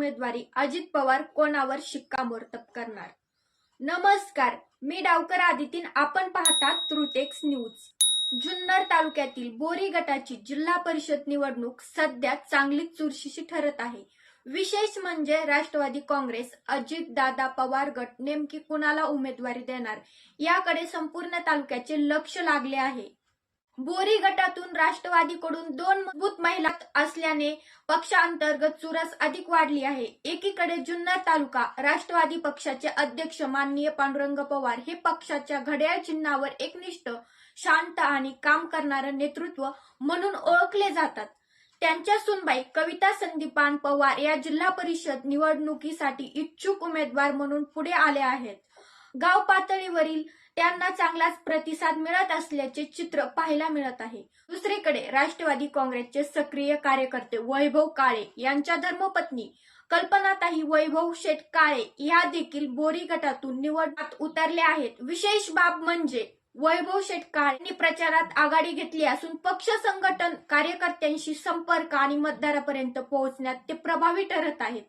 उमेदवारी अजित पवार कोणावर शिक्कामोर्तब करणार? नमस्कार, मी डावकर आदितीन. आपण पाहतात ट्रुथेक्स न्यूज. जुन्नर तालुक्यातील बोरी गटाची जिल्हा परिषद निवडणूक सध्या चांगलीच चुरशीची ठरत आहे. विशेष म्हणजे राष्ट्रवादी काँग्रेस अजितदादा पवार गट नेमकी कुणाला उमेदवारी देणार याकडे संपूर्ण तालुक्याचे लक्ष लागले आहे. बोरी गटातून राष्ट्रवादीकडून 2 मजबूत महिला असल्याने पक्षांतर्गत चुरस अधिक वाढली आहे. एकीकडे जुन्नर तालुका राष्ट्रवादी पक्षाचे अध्यक्ष माननीय पांडुरंग पवार हे पक्षाच्या घड्याळ चिन्हावर एकनिष्ठ, शांत आणि काम करणारं नेतृत्व म्हणून ओळखले जातात. त्यांच्या सूनबाई कविता संदीपान पवार या जिल्हा परिषद निवडणुकीसाठी इच्छुक उमेदवार म्हणून पुढे आल्या आहेत. गाव पातळीवरील त्यांना चांगलाच प्रतिसाद मिळत असल्याचे चित्र पाहायला मिळत आहे. दुसरीकडे राष्ट्रवादी काँग्रेसचे सक्रिय कार्यकर्ते वैभव काळे यांच्या धर्मपत्नी कल्पनाताई वैभव शेठ काळे या देखील बोरी गटातून निवडणुकीत उतरल्या आहेत. विशेष बाब म्हणजे वैभव शेठ काळे यांनी प्रचारात आघाडी घेतली असून पक्ष संघटन, कार्यकर्त्यांशी संपर्क आणि मतदारापर्यंत पोहोचण्यात ते प्रभावी ठरत आहेत.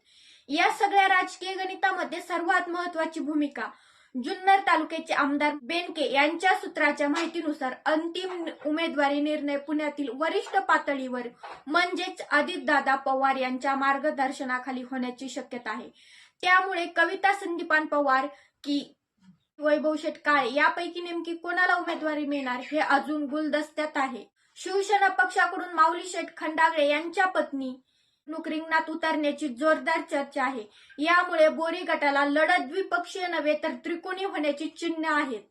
या सगळ्या राजकीय गणितामध्ये सर्वात महत्वाची भूमिका जुन्नर तालुक्याचे आमदार बेनके यांच्या सूत्राच्या माहितीनुसार अंतिम उमेदवारी निर्णय पुण्यातील वरिष्ठ पातळीवर म्हणजेच अजितदादा पवार यांच्या मार्गदर्शनाखाली होण्याची शक्यता आहे. त्यामुळे कविता संदीपान पवार की वैभव शेठ काळे यापैकी नेमकी कोणाला उमेदवारी मिळणार हे अजून गुलदस्त्यात आहे. शिवसेना पक्षाकडून माऊली शेठ खंडागळे यांच्या पत्नी रिंगणात उतरण्याची जोरदार चर्चा आहे. यामुळे बोरी गटाला लढत द्विपक्षीय नव्हे तर त्रिकोणी होण्याची चिन्ह आहेत.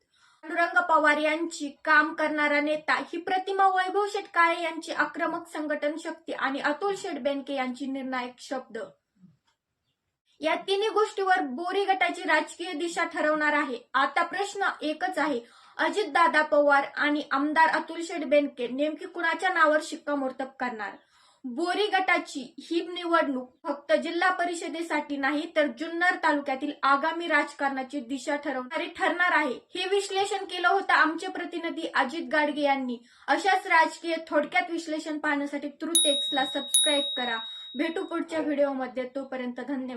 पांडुरंग पवार यांची काम करणारा नेता ही प्रतिमा, वैभव शेठ काळे यांची आक्रमक संघटन शक्ती आणि अतुल शेठ बेनके यांची निर्णायक शब्द, या तिन्ही गोष्टीवर बोरी गटाची राजकीय दिशा ठरवणार आहे. आता प्रश्न एकच आहे, अजितदादा पवार आणि आमदार अतुल शेठ बेनके नेमकी कुणाच्या नावावर शिक्कामोर्तब करणार? बोरी गटाची ही निवडणूक फक्त जिल्हा परिषदेसाठी नाही तर जुन्नर तालुक्यातील आगामी राजकारणाची दिशा ठरवणारी ठरणार आहे. हे विश्लेषण केलं होतं आमचे प्रतिनिधी अजित गाडगे यांनी. अशाच राजकीय थोडक्यात विश्लेषण पाहण्यासाठी ट्रुथेक्सला सबस्क्राईब करा. भेटू पुढच्या व्हिडिओमध्ये. तोपर्यंत धन्यवाद.